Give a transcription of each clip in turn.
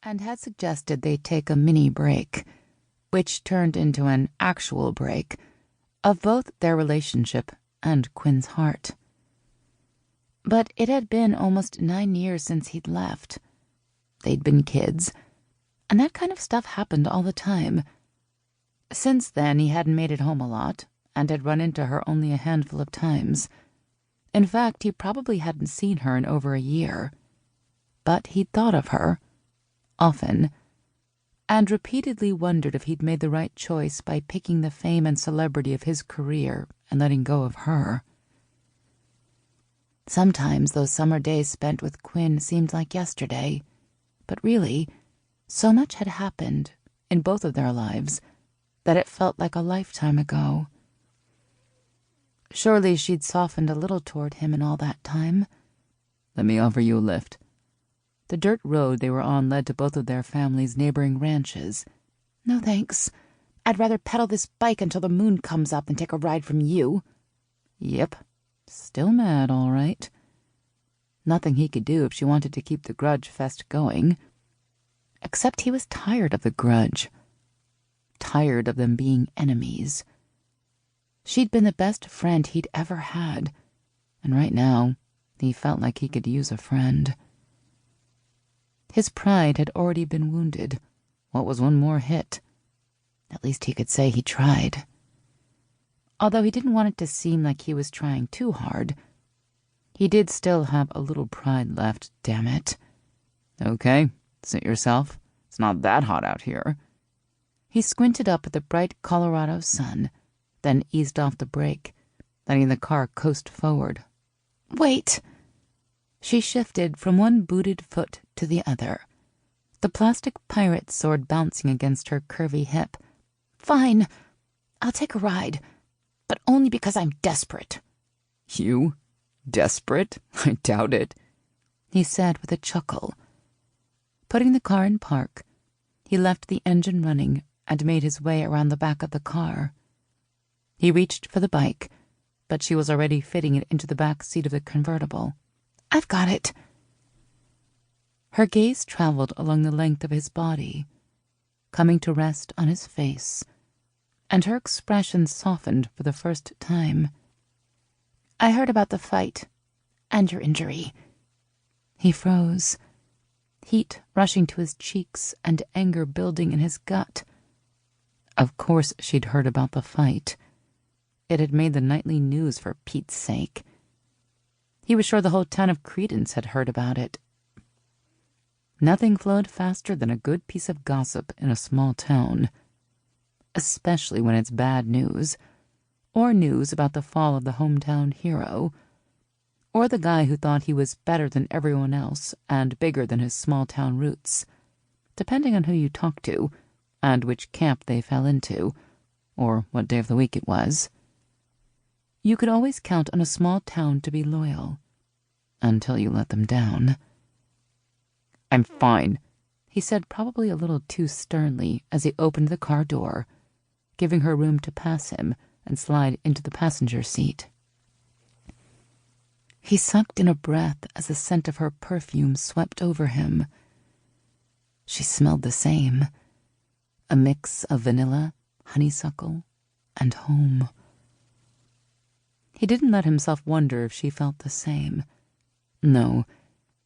and had suggested they take a mini break, which turned into an actual break of both their relationship and Quinn's heart. But it had been almost 9 years since he'd left. They'd been kids, and that kind of stuff happened all the time. Since then, he hadn't made it home a lot, and had run into her only a handful of times. In fact, he probably hadn't seen her in over a year. But he'd thought of her, often, and repeatedly wondered if he'd made the right choice by picking the fame and celebrity of his career and letting go of her. Sometimes those summer days spent with Quinn seemed like yesterday, but really, so much had happened in both of their lives that it felt like a lifetime ago. Surely she'd softened a little toward him in all that time. "Let me offer you a lift." The dirt road they were on led to both of their families' neighboring ranches. "No, thanks. I'd rather pedal this bike until the moon comes up than take a ride from you." Yep. Still mad, all right. Nothing he could do if she wanted to keep the grudge fest going. Except he was tired of the grudge. Tired of them being enemies. She'd been the best friend he'd ever had, and right now he felt like he could use a friend. His pride had already been wounded. What was one more hit? At least he could say he tried. Although he didn't want it to seem like he was trying too hard, he did still have a little pride left, damn it. "Okay, sit yourself. It's not that hot out here." He squinted up at the bright Colorado sun, then eased off the brake, letting the car coast forward. "Wait!" She shifted from one booted foot to the other, the plastic pirate sword bouncing against her curvy hip. "Fine. I'll take a ride, but only because I'm desperate." "You? Desperate? I doubt it," he said with a chuckle. Putting the car in park, he left the engine running and made his way around the back of the car. He reached for the bike, but she was already fitting it into the back seat of the convertible. "I've got it." Her gaze traveled along the length of his body, coming to rest on his face, and her expression softened for the first time. "I heard about the fight and your injury." He froze, heat rushing to his cheeks and anger building in his gut. Of course she'd heard about the fight. It had made the nightly news, for Pete's sake. He was sure the whole town of Credence had heard about it. Nothing flowed faster than a good piece of gossip in a small town, especially when it's bad news, or news about the fall of the hometown hero, or the guy who thought he was better than everyone else and bigger than his small-town roots, depending on who you talked to and which camp they fell into, or what day of the week it was. You could always count on a small town to be loyal, until you let them down. "I'm fine," he said, probably a little too sternly, as he opened the car door, giving her room to pass him and slide into the passenger seat. He sucked in a breath as the scent of her perfume swept over him. She smelled the same, a mix of vanilla, honeysuckle, and home. He didn't let himself wonder if she felt the same. No,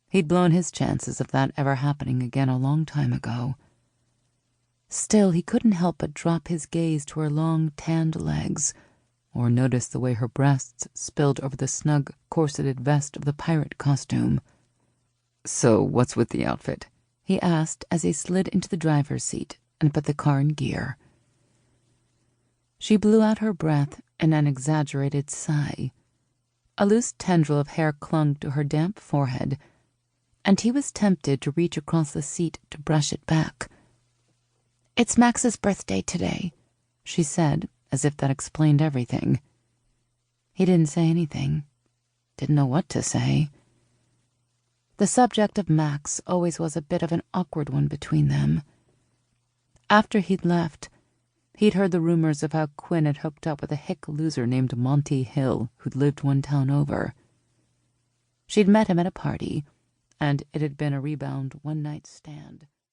he'd blown his chances of that ever happening again a long time ago. Still, he couldn't help but drop his gaze to her long, tanned legs, or notice the way her breasts spilled over the snug, corseted vest of the pirate costume. "So, what's with the outfit?" he asked as he slid into the driver's seat and put the car in gear. She blew out her breath in an exaggerated sigh. A loose tendril of hair clung to her damp forehead, and he was tempted to reach across the seat to brush it back. "It's Max's birthday today," she said, as if that explained everything. He didn't say anything. Didn't know what to say. The subject of Max always was a bit of an awkward one between them. After he'd left, he'd heard the rumors of how Quinn had hooked up with a hick loser named Monty Hill who'd lived one town over. She'd met him at a party, and it had been a rebound one-night stand.